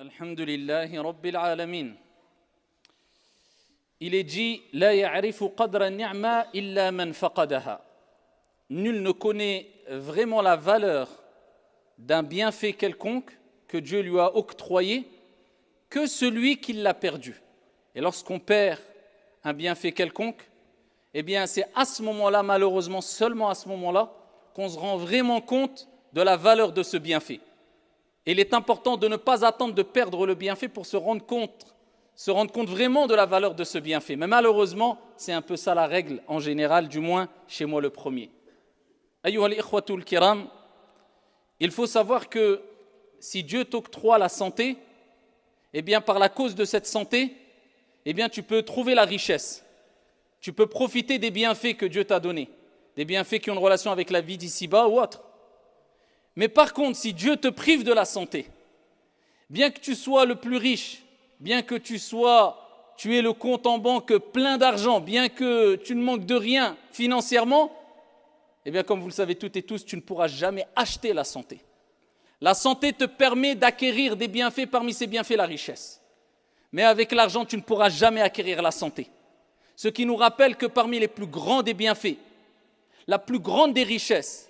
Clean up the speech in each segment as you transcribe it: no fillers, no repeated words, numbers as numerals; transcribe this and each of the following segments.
Alhamdulillahi Rabbil Alamin. Il est dit La ya'rifu qadra ni'ma illa man faqadaha. Nul ne connaît vraiment la valeur d'un bienfait quelconque que Dieu lui a octroyé que celui qui l'a perdu. Et lorsqu'on perd un bienfait quelconque, eh bien c'est à ce moment-là, malheureusement seulement à ce moment-là, qu'on se rend vraiment compte de la valeur de ce bienfait. Et il est important de ne pas attendre de perdre le bienfait pour se rendre compte vraiment de la valeur de ce bienfait. Mais malheureusement, c'est un peu ça la règle en général, du moins chez moi le premier. Ayyuha al-ikhwatul kiram, il faut savoir que si Dieu t'octroie la santé, eh bien par la cause de cette santé, eh bien tu peux trouver la richesse. Tu peux profiter des bienfaits que Dieu t'a donnés, des bienfaits qui ont une relation avec la vie d'ici-bas ou autre. Mais par contre, si Dieu te prive de la santé, bien que tu sois le plus riche, bien que tu aies le compte en banque plein d'argent, bien que tu ne manques de rien financièrement, eh bien comme vous le savez toutes et tous, tu ne pourras jamais acheter la santé. La santé te permet d'acquérir des bienfaits, parmi ces bienfaits la richesse. Mais avec l'argent, tu ne pourras jamais acquérir la santé. Ce qui nous rappelle que parmi les plus grands des bienfaits, la plus grande des richesses,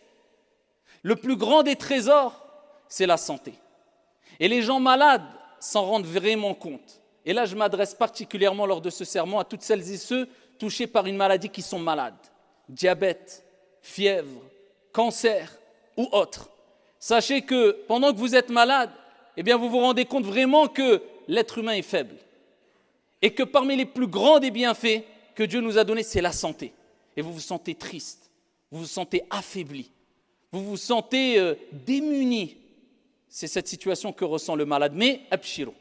le plus grand des trésors, c'est la santé. Et les gens malades s'en rendent vraiment compte. Et là, je m'adresse particulièrement lors de ce sermon à toutes celles et ceux touchés par une maladie qui sont malades. Diabète, fièvre, cancer ou autre. Sachez que pendant que vous êtes malade, eh bien vous vous rendez compte vraiment que l'être humain est faible. Et que parmi les plus grands des bienfaits que Dieu nous a donnés, c'est la santé. Et vous vous sentez triste, vous vous sentez affaibli. Vous vous sentez démuni. C'est cette situation que ressent le malade. Mais, abshirou,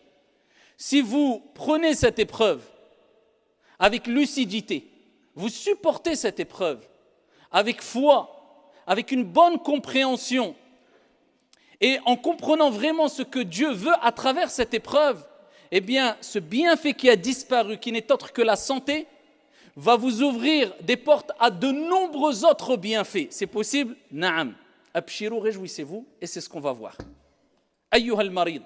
si vous prenez cette épreuve avec lucidité, vous supportez cette épreuve avec foi, avec une bonne compréhension, et en comprenant vraiment ce que Dieu veut à travers cette épreuve, eh bien, ce bienfait qui a disparu, qui n'est autre que la santé, va vous ouvrir des portes à de nombreux autres bienfaits. C'est possible? Naam. Abshirou, réjouissez-vous, et c'est ce qu'on va voir. Ayyuha al-marid.